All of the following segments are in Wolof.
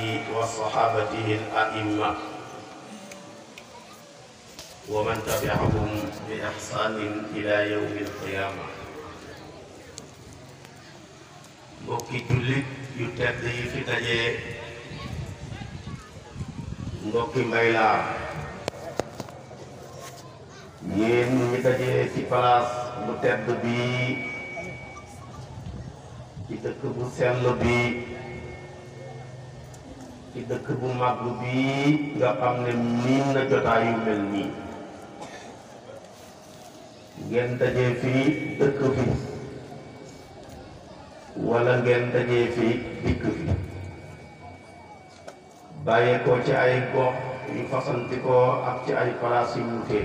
وصحابته الأئمة ومن تبعهم بإحسان إلى يوم القيامة. mbokki jullit yu tedd yi fi daje, mbokki Mbaylaar, yéen ñi daje ci place bu tedd bi, ci dëkk bu sell bi, ci dëkk bu màgg bi nga xam ne miin na jotaayu mel nii, ngeen daje fii dëkk fi wala ngeen daje fii dikk fi, bàyyeekoo ci ay gox yu fasantikoo ak ci ay palaas yu wuute,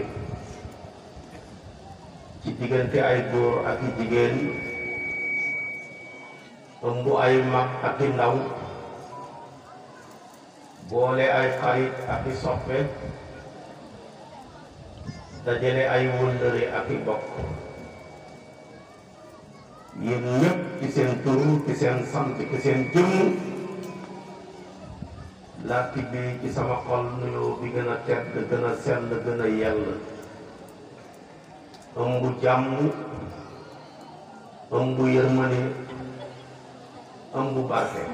ci diggante ay góor ak i jigéen, ëmb ay mag ak i ndaw, boole ay xarit ak i soppe, dajale ay wëllëre ak i bokk. yéen ñëpp ci seen tur, ci seen sant, ci seen jëmm laa tibbee ci sama xol nuyoo bi gën a tedd, gën a sell, gën a yell, ëmb jàmm, ëmb yërmande, ëmb barke,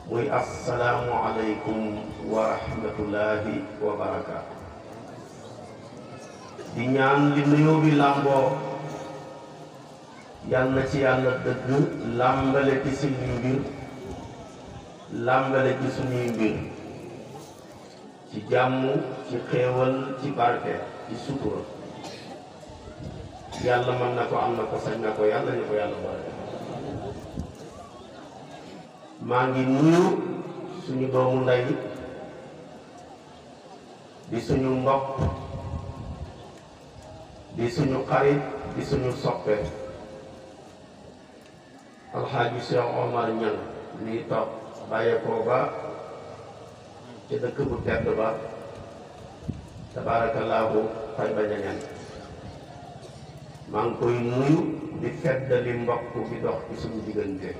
muy assalaamu aleykum wa rahmatullahi wa barakaatu. di ñaan li nuyoo bi làmboo yal na ci yàlla dëgg làmbale ci suñuy mbir, làmbale ci suñuy mbir, ci jàmm, ci xéewal, ci barke, ci sutura. yàlla mën na ko, am na ko, sañ na ko, yàlla ñu ko yàlla boole. maa ngi nuyu suñu doomu ndey di suñu mbokk, di suñu xarit, di suñu soppe, alxaaji Cheikh Omar Niang mi toog bàyyeekoo ba ci dëkk bu tedd ba tabaarakallaahu fay ba ñañan. maa ngi koy nuyu di feddali mbokk bi dox ci suñu diggante.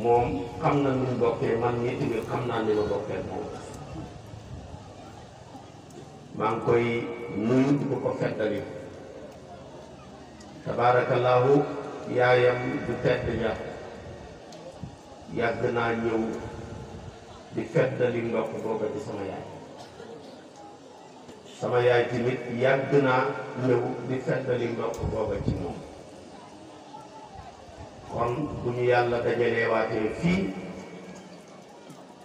moom xam na nu mu bokkee, man ñi tamit xam naa ni ma bokkee moom. maa ngi koy nuyu di ko feddali. tabaarakallaahu yaayam du tedd ja yàgg naa ñëw di feddali mbokk booba ci sama yaay. sama yaay tamit yàgg naa ñëw di feddali mbokk booba ci moom. kon bu ñu yàlla dajalee waatee fii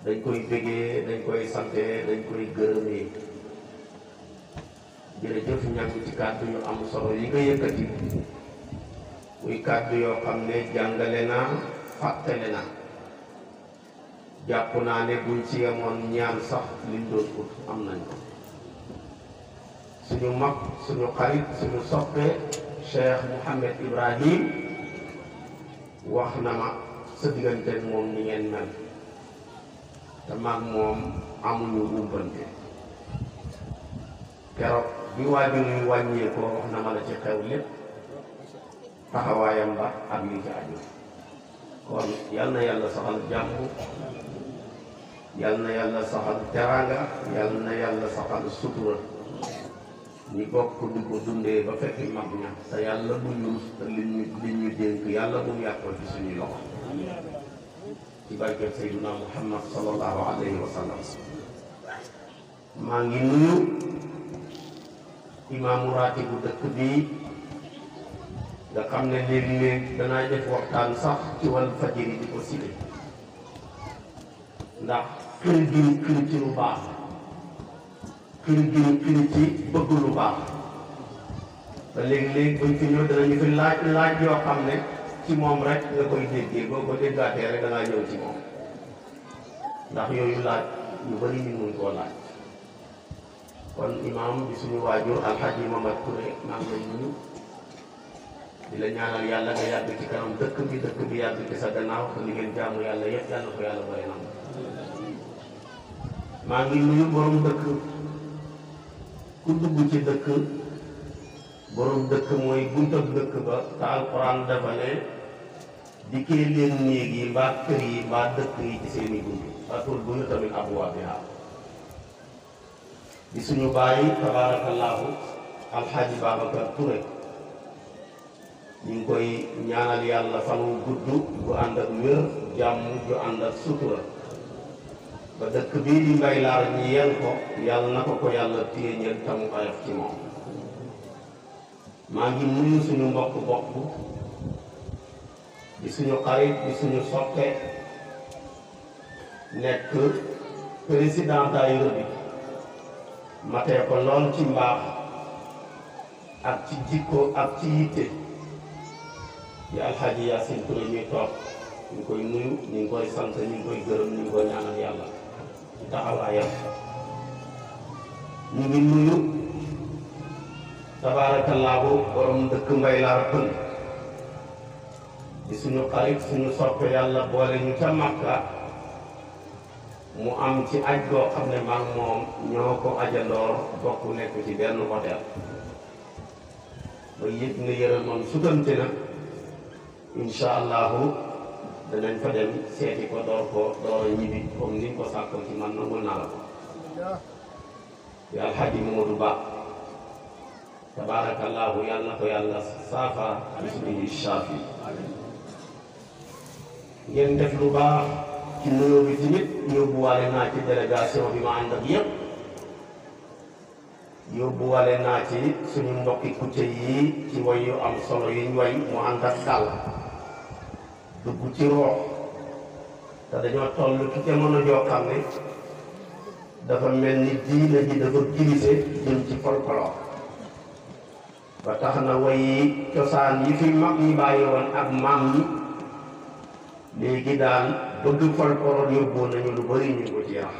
dañ koy bëggee, dañ koy sante, dañ koy gërëmee. jërëjëf ñàkk ci kàddu yu am solo yi nga yëkkati, muy kàddu yoo xam ne jàngale naa, fàttale naa. jàpp naa ne buñ ci yemoon ñaan sax liñ doon ut am nañ ko. suñu mag, suñu xarit, suñu soppe Cheikh Mouhamed Ibrahim wax na ma sa diggante moom ni ngeen mel, te mag moom amuñu umpante. keroog bi waajur yu wàññeekoo wax na ma la ci xew lépp, taxawaayam ba ak li ci aju. kon yal na yàlla saxal jàmm, yal na yàlla saxal teraanga, yal na yàlla saxal sutura, ñi bokk di ko dundee ba fekk mag ña, te yàlla bu ñu rus, te li ñu dénk yàlla bu mu yàqoo ci suñuy loxo, ci barkeb Seydina Muhammad sallallahu alayhi wa sallam. maa ngi nuyu imaamu raatibu dëkk bi nga xam ne léeg-léeg danaa def waxtaan sax ci Walfadjri di ko cité, ndax xir gi xir ci lu baax, xir gi xir ci bëgg lu baax. te léeg-léeg buñ fi ñëw danañu fi laaj yoo xam ne ci moom rek nga koy déggee, boo ko déggaatee rek dangaa ñëw ci moom, ndax yooyu laaj ñu bari ñu mun koo laaj. kon imaam di suñu waajur alxaji Mamad Touré, maa ngi lay nuyu di la ñaanal yàlla nga yàgg ci kanam dëkk bi yàgg ci sa gannaaw, te li ngeen jaamu yàlla yëpp yàlla ko yàlla bari nam. maa ngi nuyu borom dëkk. ku dugg ci dëkk, borom dëkk mooy buntab dëkk ba, te alquran dafa ne dikkee leen néeg yi mbaa kër yi mbaa dëkk yi ci seeni bunt atul bu ñu tamit abwaabiha di suñu bàyyi tabaarakallaahu alxaaji Babacar Touré ñu ngi koy ñaanal yàlla fan wu gudd bu ànd ak wér jàmm ju ànd ak sutura ba dëkk bii di Mbaylaar ñi yel ko yàlla na ko yàlla téeñal tamu oyof ci moom. maa ngi nuyu suñu mbokk bopp di suñu xarit di suñu soppe nekk président daayira bi matee ko lool ci mbaax ak ci jikko ak ci yitte di alxaaji Yaasin Touré ñuy toog ñu ngi koy nuyu ñu ngi koy sant ñu ngi koy gërëm ñu ngi koy ñaanal yàlla ci taxawaayam. ñu ngi nuyu tabaarakallaahu borom dëkk Mbaylaar Pël di suñu xarit suñu soppe yàlla boole ñu ca Makka mu am ci aj goo xam ne maag moom ñoo ko ajandoor bokk nekk ci benn hôtel ba yëg ne yëral moom sutante na insha allahu danañ fa dem seeti ko door a ñibbi comme ni ko sàkkoon ci man nangul naa la ko di alxaji Moodu Ba tabaarakallaahu yàlla na ko yàlla saafara bismihi shaafi ngeen def lu baax ci nuyoo bi tamit yóbbuwaale naa ci délégation bi ma ànd ak yépp yóbbuwaale naa ci suñu mbokki kucce yi ci way yu am solo yiñ way mu ànd ak dal dugg ci roox te dañoo toll ci jamono joo xam ne dafa mel ni diine ji dafa glissé jëm ci folklore ba tax na way yi cosaan yi fi mag ñi bàyyi woon ak maam ñi léegi daal bëgg folklore yóbbu nañu lu bari ñu ko ci yax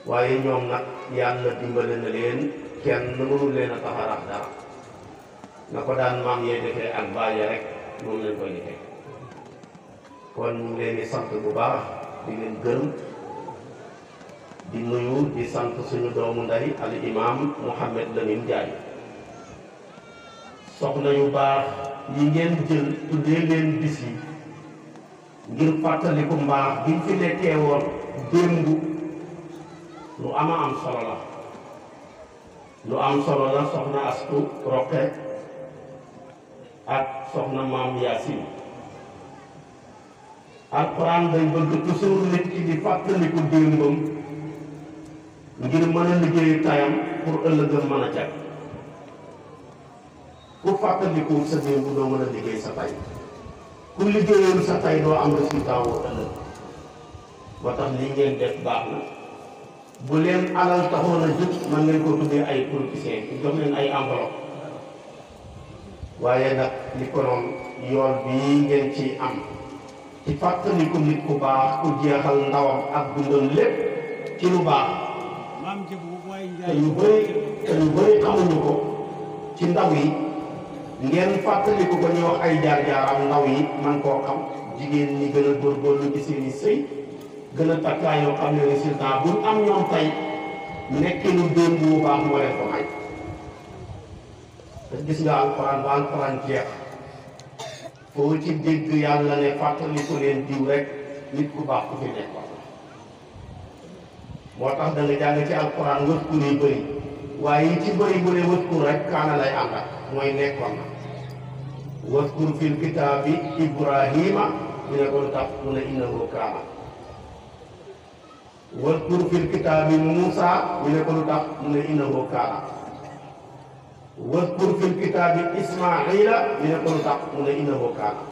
waaye ñoom nag yàlla dimbale na leen kenn mënul leen a tax a rax dara na ko daan maam yee defee ak bàyyi rek moom lañ koy defee kon ñu ngi leen di sant bu baax di leen gërëm di nuyu di sant suñu doomu ndey al imam Mouhamed Lamine Ndiaye soxna yu baax yi ngeen jël tuddee leen bis yi ngir fàttaliku mbaax biñ fi nekkee woon démb lu am solo la lu am solo la soxna Astu Roqe ak soxna maam Yaasin alxuraan day bëgg toujours nit ki di fàttaliku démbam ngir mën a liggéey tayam pour ëllëgam mën a jag ku fàttaliku sa démb doo mën a liggéey sa tay ku liggéeyul sa tay doo am résultat woo ëllëg ba tax lii ngeen def baax na bu leen alal taxoon a jóg mën ngeen ko tuddee ay politiciens jox leen ay enveloppe waaye nag li ko noonu yoon bii ngeen ci am ci fàttaliku nit ku baax ku jeexal ndawam ak dundam lépp ci lu baax te yu bëri xamuñu ko ci ndaw yi ngeen fàttaliku ko ñu wax ay jaar-jaaram ndaw yi man koo xam jigéen ñi gën a góorgóorlu ci seeni sëy gën a takkaay yoo xam ne résultat buñ am ñoom tey nekkinu démb bu baax moo leen ko may te gis nga alxuraan ba alxuraan jeex foo ci dégg yàlla ne fàttaliku leen diw rek nit ku baax ku fi nekkoon moo tax da nga jàng ci alxuraan wëtkur yi bëri waaye yi ci bëri bu ne wëtkur rek kaana lay ànd ak mooy nekkoon na wëtkur fil kitaabi Ibrahima ñu ne ko lu tax mu ne innahu kaana wëtkur fil kitaabi Muusa ñu ne ko lu tax mu ne innahu kaana wëtkur fil kitaabi Ismaila ñu ne ko lu tax mu ne innahu kaana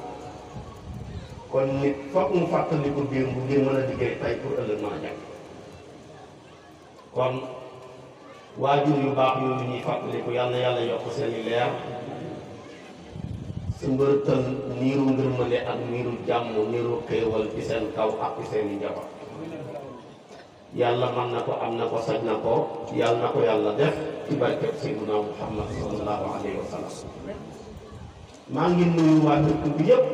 kon nit foog mu fàttaliku démb ngir mën a liggéey tey pour ëllëg mën a jàng kon waajur yu baax yooyu ñuy fàttaliku yal na yàlla yokk seeni leer si mbërtal niiru ngërmale ak niiru jàmm niiru xéewal ci seen kaw ak ci seeni njaboot yàlla man na ko am na ko saj na ko yàlla na ko yàlla def ci barkeb Seydina Muhammad sallallahu alayhi wa sallam maa ngi nuyu waa dëkk bi yépp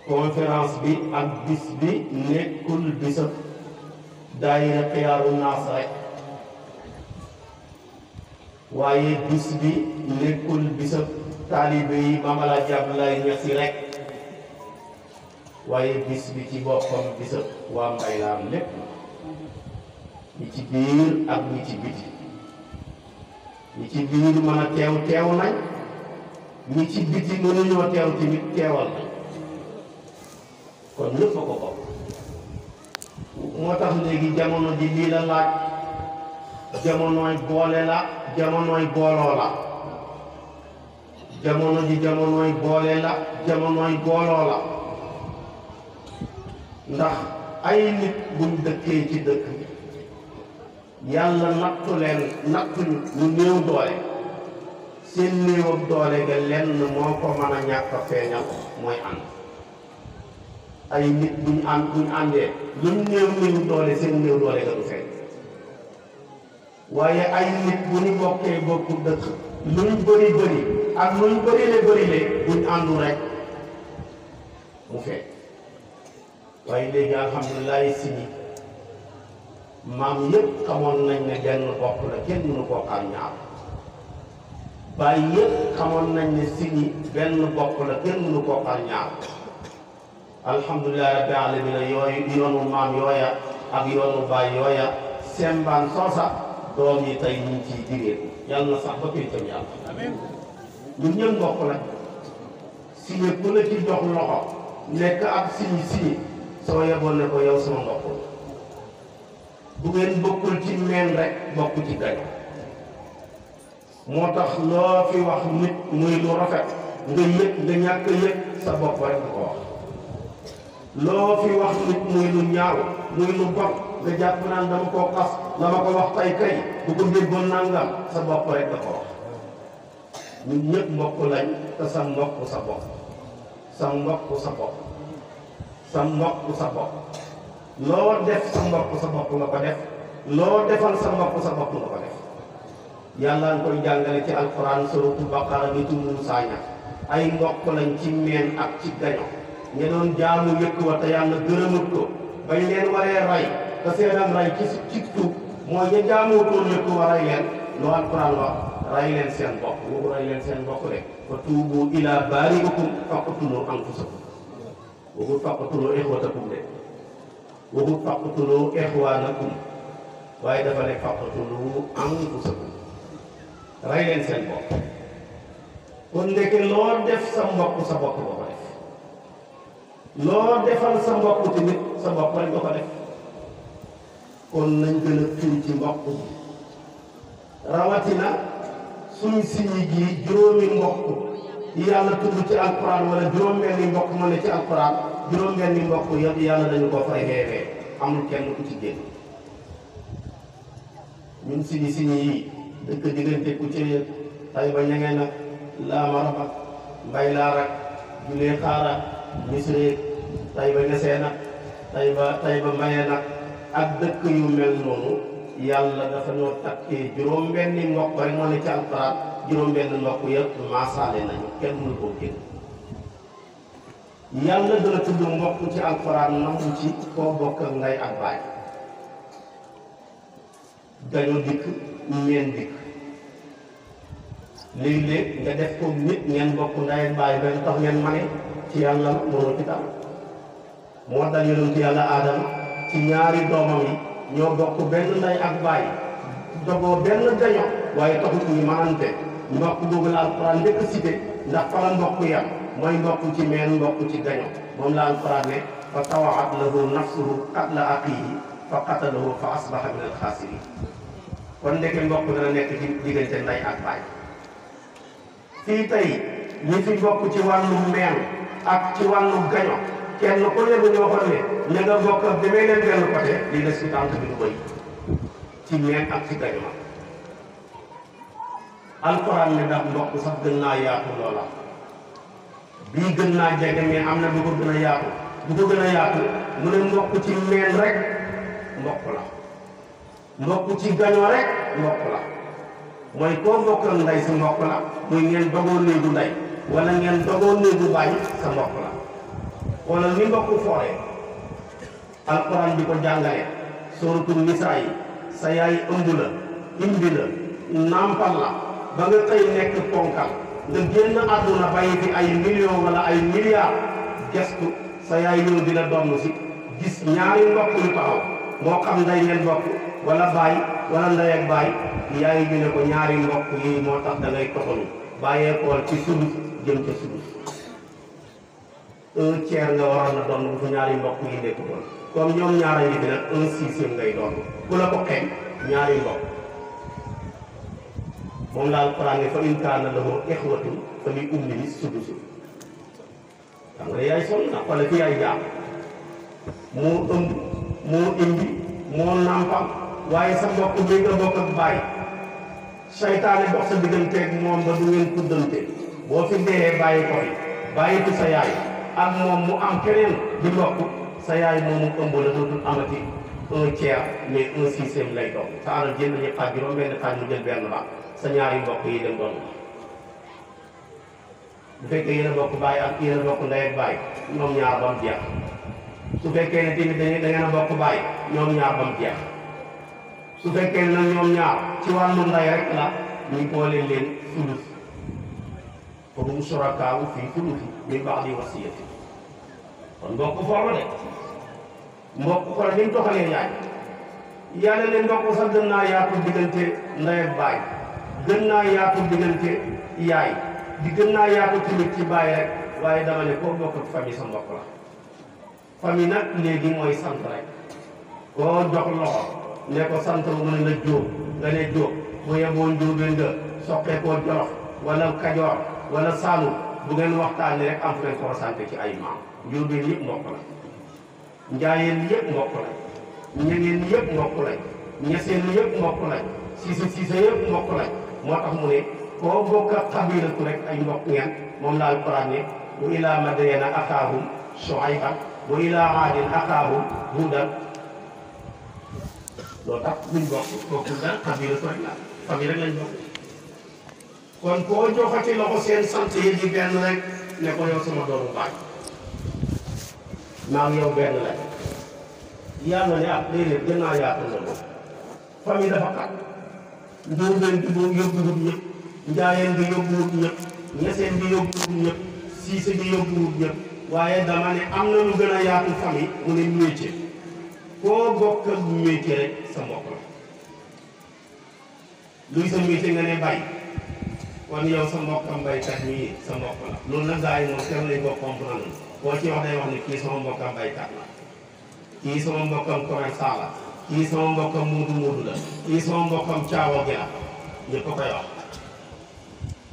conférence bi ak bis bi nekkul bisab daayira Xiyaaru Naas rek waaye bis bi nekkul bisab taalibe yi Maam Alaaji Abdoulaye Niass rek waaye bis bi ci boppam bisab waa Mbaylaan lépp ñi ci biir ak ñi ci biti ñi ci biir mën a teew nañ ñi ci biti mënuñoo teew tamit teewal nañ kon ñëpp a ko bokk moo tax léegi jamono ji lii la laaj jamonooy boole la jamonooy booloo la jamono ji jamonooy boole la jamonooy booloo la ndax ay nit buñ dëkkee ci dëkk yàlla nattu ñu néew doole seen néew ak doole ga lenn moo ko mën a ñàkk a feeñal mooy ànd ay nit buñ àndee luñ néew doole seen néew doole ga du feeñ waaye ay nit bu ñu bokkee bokku dëkk luñ bëri ak luñ bërile buñ àndu rek mu feeñ waaye léegi alhamdulilah sini maam yëpp xamoon nañ ne benn bopp la kenn mënu koo xar ñaar baay yëpp xamoon nañ ne sini benn bopp la kenn mënu koo xar ñaar alhamdulilah rabbi alamina yooyu yoonu maam yooya ak yoonu baay yooya sembaan soosa doom yi tey ñu ngi ciy digee yàlla na sax ba péncam yàlla ñun ñëpp mbokk la sini ku la ci jox loxo nekk ak sini soo yeboon ne ko yow sama mbokk bu ngeen bokkul ci meen rek bokk ci gañ moo tax loo fi wax nit muy lu rafet nga yëg nga ñàkk yëg sa bopp rek nga ko wax loo fi wax nit muy lu ñaaw muy lu bon nga jàpp naan dama koo xas la ma ko wax tay kay bu ko déggoon nangam sa bopp rek nga ko wax ñun ñëpp mbokk lañ te sa mbokk sa bopp sa mbokk sa bopp sa mbokk sa bopp loo def sa mbokk sa bopp nga ko def loo defal sa mbokk sa bopp nga ko def yàlla nga koy jàngale ci alquran suratul baqara bi tudd saaña ay mbokk lañ ci meen ak ci gaño ñe doon jaamu yëkk wa te yàlla gërëmut ko bañ leen waree ray te seenam ray ci tuub mooy ña jaamutoon yëkk wa ray leen loo alquran wax ray leen seen bopp boobu ray leen seen bopp rek fa tuubu ila baariikum faqtulu anfusakum waxut faqtulu ixwatakum de waxut faqtulu ixwaanakum waaye dafa ne faqtulu anfusakum rey leen seen bopp kon ndeke loo def sa mbokk sa bopp nga ko def loo defal sa mbokk tamit sa bopp rek nga ko def kon nañ gën a firi ci mbokk rawatina suñ siñi ji juróomi mbokk yi yàlla tudd ci alquran wala juróom-benni mbokk ma ne ci alquran juróom-benni mbokk yëpp yàlla dañu ko fay xeexee amul kenn ku ci génn ñun siñi yi dëkk diggante ku ci tay ba ñangee nag laamara ba mbay laara julee xaara misré tay ba nesee nag tay ba mbayee nag ak dëkk yu mel noonu yàlla dafa ñoo takkee juróom-benni mbokk rek moo ne ci alquran juróom-benn mbokk yëpp maasaale nañu kenn mënu koo génn yàlla dana tudd mbokk ci alquran namu ci koo bokk ak ndey ak baay gaño dikk ñeen dikk léeg-léeg nga def ko nit ngeen bokk ndey ak baay benn tax ngeen mane ci yàlla mënoo ci dara moo dal yonent yàlla aadama ci ñaari doomam yi ñoo bokk benn ndey ak baay dogoo benn gaño waaye taxut ñu manante mbokk boobu la alquran njëkk cité ndax fa la mbokk yam mooy mbokk ci meen mbokk ci gaño moom la alquran ne fa tawaat lahu nafsuhu qatla axiihi fa qatalahu fa asbaha min alxaasirin kon ndeke mbokk dana nekk ci diggante ndey ak baay fii tey ñi fi bokk ci wàllu meen ak ci wàllu gaño kenn ku ne bu ñu waxoon ne ña nga bokk ak demee leen benn côté lii des ci tànk bi du bëri ci meen ak ci gaño ma alquran ne ndax mbokk sax gën naa yaatu loola bii gën naa jege mais am na bu ko gën a yaatu bu ko gën a yaatu mu ne mbokk ci meen rek mbokk la mbokk ci gaño rek mbokk la mooy koo bokkal ndey si mbokk la muy ngeen dogoo néegu ndey wala ngeen dogoo néegu baay sa mbokk la wala ni mbokk fooree alquran di ko jàngale suratul nisaa yi sa yaay ëmb la indi la nàmpal la ba nga xëy nekk ponkal nga génn àdduna bàyyi fi ay millions wala ay milliards gestu sa yaay ñëw dina donn si gis ñaari mbokk yu taxaw moo xam nday ngeen bokk wala baay wala ndey ak baay yaay ñu ne ko ñaari mbokk yi moo tax da ngay toxalu bàyyeekool ci sulus jëm ca sulus un tiers nga waroon a doon bu fi ñaari mbokk yi nekk doon comme ñoom ñaara yi bi nag un sixième ngay doon ku la ko xeeñ ñaari mbokk moom la Alxuraan ne fa in kaana lahu ixwatun fa li ummihi sudus xam nga yaay sonn na wala fi yaay jaar moo ëmb moo indi moo nàmpal waaye sa mbokk mi nga bokk ak baay seytaane dox sa digganteeg moom ba du ngeen tuddante boo fi dee bàyyi ko fi bàyyi fi sa yaay ak moom mu am keneen di mbokk sa yaay moomu ëmb la dootul amati un tiers mais un sixième lay doon sa alal jël nañu xaaj juróom benn xaaj mu jël benn ba sa ñaari mbokk yi dem doon bu fekkee yéen a bokk baay ak yéen a bokk ndey ak baay ñoom ñaar ba mu jeex su fekkee ne tamit da ngeen a bokk baay ñoom ñaar ba mu jeex su fekkee ne nag ñoom ñaar ci wàllu ndey rek la ñu boole leen sulus fa hum shurakaaw fii sulusi min ba'di wasiyati kon mbokk foofu de mbokk xool ni mu doxalee yaay yàlla ne mbokk sax gën naa yaatu diggante ndey ak baay gën naa yaatu diggante yaay di gën naa yaatu tamit ci baay rek waaye dama ne koo bokk famille sa mbokk la famille nag léegi mooy sant rek koo jox loxo ne ko sant mu ne la Jóob nga ne Jóob bu yeboo Njóobeen nga soqee koo Jolof wala Kajoor wala Saalum bu ngeen waxtaanee rek am fu ngeen ko sant ci ay maam Njóobeen yëpp mbokk la Njaayeen yëpp mbokk lañ Ñangeen yëpp mbokk lañ Ñaseen yëpp mbokk lañ Siise yëpp mbokk lañ moo tax mu ne koo bokk ak xabiilatu rek ay mbokk ngeen moom la Alxuraan ne wa ilaa Madyana axaahum Shuayban wa ilaa Aadin axaahum Huudan loolu tax buñ bokk kooku daal xabiilatu rek la famille rek lañ bokk kon koo joxati loxo seen sant yi di benn rek ne ko yow sama doomu baay maa ngi yow benn la yàlla ne ah déedéet gën naa yaatu na moom famille dafa xat Njóobeen bi boobu yóbbuwut ñëpp Njaayeen bi yóbbuwut ñëpp Ñaseen bi yóbbuwut ñëpp Siise bi yóbbuwut ñëpp waaye dama ne am na lu gën a yaatu famille mu ne métier koo bokk ak métier rek sa mbokk la luy sa métier nga ne bay kon yow sa mbokkam baykat mii sa mbokk la loolu nag gars yi moom kenn lañ ko comprendre boo ci wax day wax ne kii sama mbokkam baykat la kii sama mbokkam commerçant la kii sama mbokkam muudu la kii sama mbokkam caawa gi la ñëpp a koy wax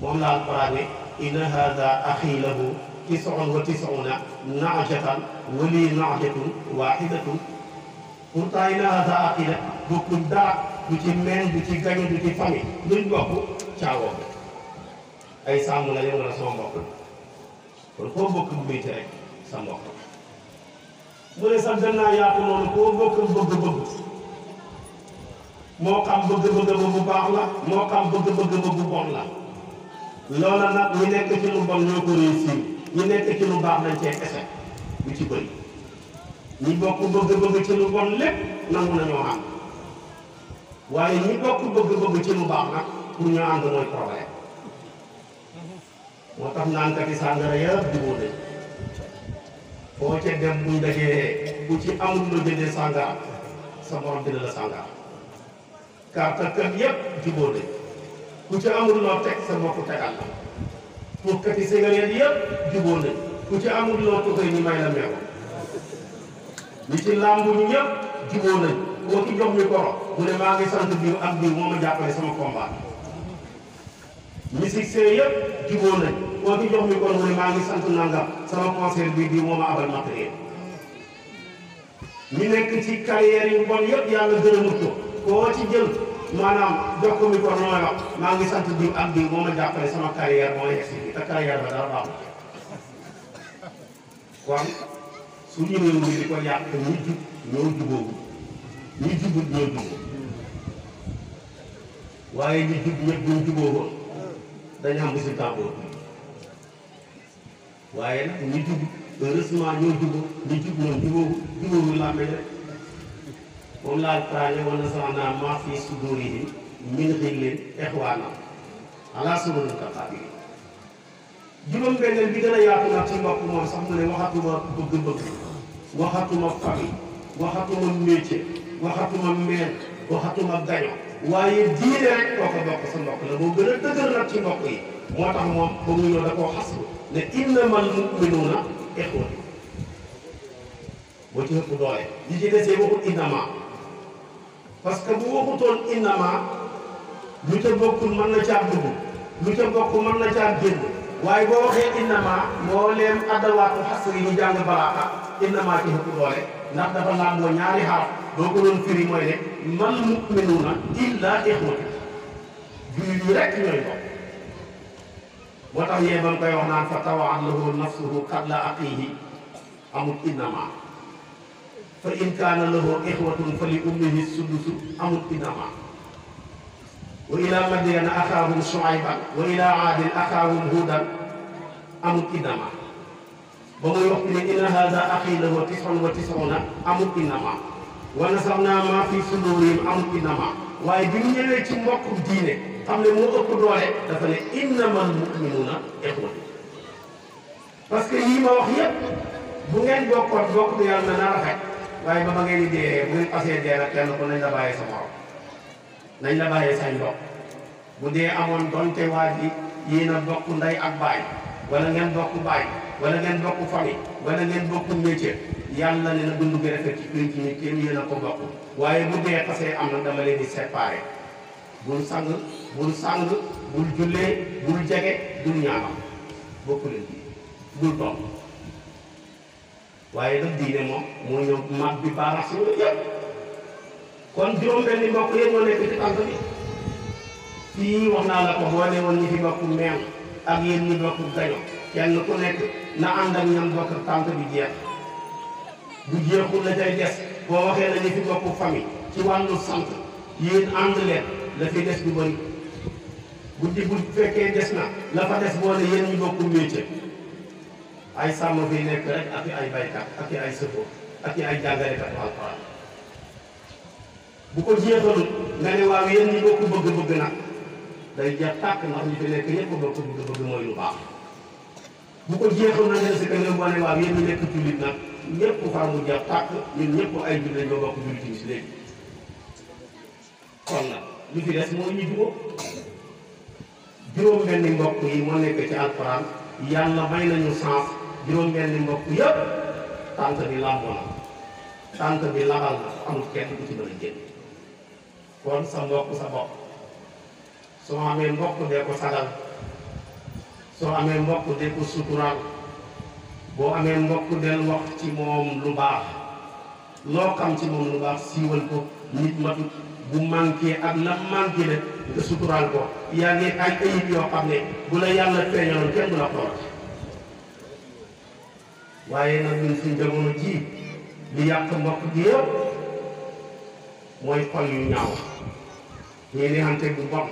moom la Alxuraan ne inna haada axii lahu tis'un wa tis'uuna naajatan wa lii naajatun waahidatun pourtant inna haada axii la bokkul dara du ci meen du ci gaño du ci famille luñ bokk caawa gi ay sàmm la yow la sama mbokk la kon koo bokk métier rek sa mbokk la mu ne sax gën naa yaatu noonu koo bokk bëgg-bëgg moo xam bëgg-bëgg bu baax la moo xam bëgg-bëgg bu bon la loola nag ñi nekk ci lu bon ñoo ko réussir ñi nekk ci lu baax dañ cee échec lu ci bëri ñi bokk bëgg-bëgg ci lu bon lépp nangu nañoo ànd waaye ñi bokk bëgg-bëgg ci lu baax nag pour ñu ànd mooy problème moo tax naankati sàngara yëpp jubóo nañ foo ca dem buñ dajee bu ci amul lu jëndee sàngara sa borom dina la sàngara carte kat yëpp jubóo nañ ku ci amul loo teg sa mbokk tegal la pour kati cigarette yëpp jubóo nañ ku ci amul loo tuxee ñu may la meew ñi ci làmbu ñu ñëpp jubóo nañ koo ci jox mi koro mu ne maa ngi sant biir ak biir moo ma jàppale sama combat musicien yëpp jubóo nañ koo ci jox mi koro mu ne maa ngi sant nangam sama concert bii bii moo ma abal matériel ñi nekk ci carrière yu bon yëpp yàlla gërëmut ko koo ci jël maanaam jox ko mi koro mooy wax maa ngi sant biir ak biir moo ma jàppale sama carrière moo yegg si bi te carrière ba dara baaxul kon su ñu réew mi di ko yàq ñi jub ñoo jubóobu ñi jubut ñoo jubóo waaye ñi jub ñëpp buñ jubóo ko dañu am résultat boobu waaye nag ñi jub heureusement ñoo jubóo ñi jub ñoom jubóobu làmmeñ rek moom laal praane wala sax naa maa fi suduurihim min ghillin ixwaanan alaa sururin mutaqaabiliin juróom-benneel bi gën a yaatu nag ci mbokk moom sax mu ne waxatuma bëgg-bëgg waxatuma famille waxatuma métier waxatuma meen waxatuma gaño waaye diine rek koo ko bokk sa mbokk la boo gën a dëgër nag ci mbokk yi moo tax moom ba mu ñëw da koo xas ne innamal mu'minuuna ixwa boo ci ëpp doole li ci desee waxut innama parce que bu waxutoon innama lu ca bokkul mën na caa dugg lu ca bokk mën na caa génn waaye boo waxee innama moo leen addawaatu xasr yi ñu jàng balaaka innama ci ëpp doole ndax dafa làmboo ñaari xaraf boo ko doon firi mooy ne mal mu'minuuna illa ixwatu jullit yi rek ñooy bokk moo tax yee ba mu koy wax naan fa tawaat lahu nafsuhu qatla axiihi amul innama fa in kaana lahu ixwatun fa li ummihi sudusu amul innama wa ila madyana axaahum shuayban wa ila aadin axaahum huudan amul innama ba muy wax ne inna haada axii lahu tisun wa tisuna amul innama wa nasaxnaa maa fi sudurihim amul innama waaye bi mu ñëwee ci mbokk diine xam ne moo ëpp doole dafa ne innamal mu'minuuna ixwatu parce que yii ma wax yépp bu ngeen bokkoon bokk du yàlla na rafet waaye ba ngeen di dee bu ngeen passé dee nag kenn ko nañ la bàyyee sa morom nañ la bàyyee say mbokk bu dee amoon donte waa ji yéen a bokk ndey ak baay wala ngeen bokk baay wala ngeen bokk famille wala ngeen bokk métier yàlla ne na dund gi rafet ci pénc mi kenn yéen a ko bokk waaye bu dee passé am na dama leen di séparé bul sang bul jullee bul jege bul ñaanal bokk leen di bul toog waaye nag diine moom moo ñëw mag bi baarax si yëpp kon juróom-benni mbokk yéen ñoo nekk ci tànk bi fii wax naa la ko boo ne woon ñi fi bokk meew ak yéen ñi bokk gaño kenn ku nekk na ànd ak ñam bokk tànk bi jeex bu jeexul la cay des boo waxee na ñi fi bokk famille ci wàllu sant yéen ànd leen la fi des du bëri bu fekkee des na la fa des boo ne yéen ñi bokk métier ay sàmm fi nekk rek ak ay baykat ak ay sëfo ak ay jàngalekat alxuraan bu ko jeexalul nga ne waaw yéen ñi bokk bëgg-bëgg nag day jeex tàkk ndax ñi fi nekk ñëpp bokk bëgg-bëgg mooy lu baax bu ko jeexal na nga si que ne boo ne waaw yéen ñi nekk jullit nag ñëpp far mu jeex tàkk ñun ñëpp ay jullit ñoo bokk jullit yi si léegi kon nag li fi des mooy ñu jubóo juróom-benni mbokk yi moo nekk ci alxuraan yàlla may nañu sens juróom-benni mbokk yëpp tànk bi làmboo na tànk bi labal na amul kenn ku ci mën a génn kon sa mbokk sa bopp soo amee mbokk dee ko sagal soo amee mbokk dee ko suturaal boo amee mbokk del wax ci moom lu baax loo xam ci moom lu baax siiwal ko nit matut bu manqué ak la manqué rek nga suturaal ko yaa ngi ay ayib yoo xam ne bu la yàlla feeñaloon kenn du la xool waaye nag ñun suñ jamono ji li yàq mbokk gi yëpp mooy xol yu ñaaw ñii ni xante bu bon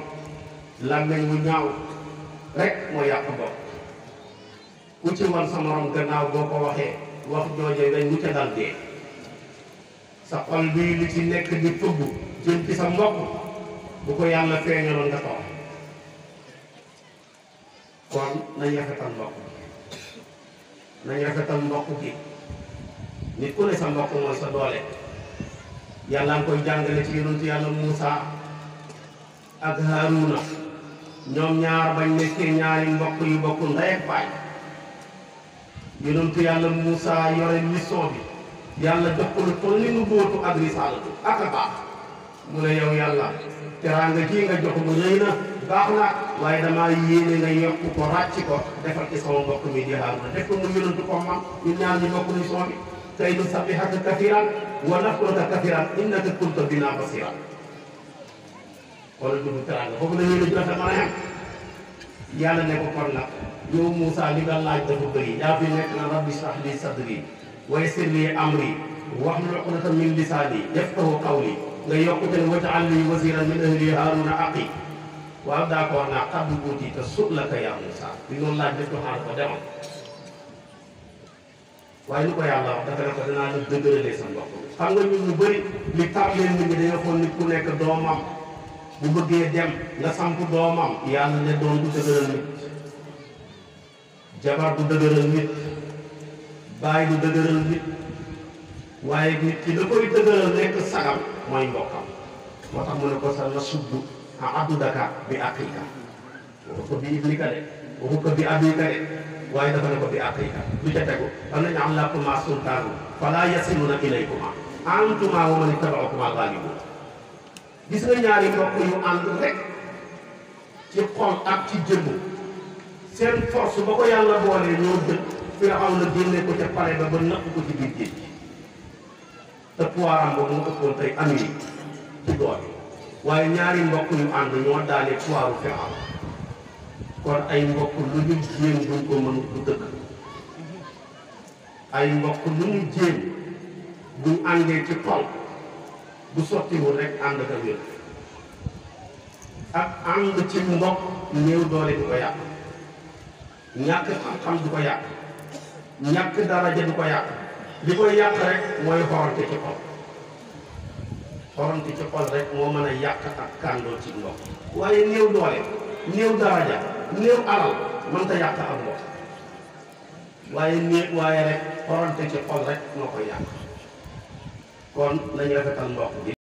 làmmeñ wu ñaaw rek mooy yàq mbokk ku ci wan sa morom gannaaw boo ko waxee wax jooje dañ mu ca dal dee sa xol bii li ci nekk di fëgg jëm ci sa mbokk bu ko yàlla feeñaloon nga toog kon nañ rafetal mbokk nañ rafetal mbokk gi nit ku ne sa mbokk mooy sa doole yàlla nga koy jàngale ci yonentu yàlla Muusa ak Haaruna ñoom ñaar bañ nekkee ñaari mbokk yu bokk ndey ak baay yonentu yàlla Muusa yore mission bi yàlla jox ko lu toll ni nu bóotu ak risaalatu ak a baax mu ne yow yàlla teraanga kii nga jox mu rëy na baax na waaye damaa yéene nga yokk ko ràcc ko defal ci sama mbokk mi di Haaruna def ko mu yonentu ko man ñu ñaar ñu bokk mission bi kay nu sabbihaka kathiran wa nadhkuraka kathiran innaka kunta bina basira wala dugg teraanga foofu la ñu la joxe mën a yem yàlla ne ko kon nag yow Moussa li nga laaj dafa bëri yaa fi nekk na rabbi shrah li sadri wa yassir li amri wahlul uqdatan min lisaani yafqahu qawli nga yokkute ne waj'al li waziran min ahli Haaruna axi waaw d'accord naa qad uutiita su'laka yaa Moussa li noonu laaj def doxaan ko demal waaye lu ko yàlla wax dafa ne ko danaa la dëgëralee sa mbokk xam nga ñun ñu bëri li tax leen nit ñi dañoo xool nit ku nekk doomam bu bëggee dem nga samp doomam yàlla ne doon du dëgëral nit jabar du dëgëral nit baay du dëgëral nit waaye nit ki da koy dëgëral nekk sagam mooy mbokkam moo tax mu ne ko sa na suddu a addudaka bi aqiika waxu ko bi iblika de waxu ko bi abika de waaye dafa ne ko bi aqiika du ca tegu am nañu am lakuma sultaanu fala yasiluna ilaykuma antuma wa man ittaba'akuma ghalibun gis nga ñaari mbokk yu ànd rek ci xol ak ci jëmm seen force ba ko yàlla boolee ñoo dëkk Firawna génne ko ca pale ba nëpp ko ci biir géej gi te pouvoiram boobu mu ëppoon tey Amérique ci doole waaye ñaari mbokk yu ànd ñoo daane pouvoiru Firawna kon ay mbokk lu ñu jéem duñ ko mën du dëkk ay mbokk lu ñu jéem buñ àndee ci xol bu sottiwul rek ànd ak wér ak ànd ci mbokk néew doole du ko yàq ñàkk xam-xam du ko yàq ñàkk daraja du ko yàq li koy yàq rek mooy xorante ci xol xorante ci xol rek moo mën a yàq ak kàndoo ci mbokk waaye néew doole néew daraja néew alal mënta yàq ak mbokk waaye rek xorante ci xol rek moo koy yàq kon nañu rafetal mbokk bi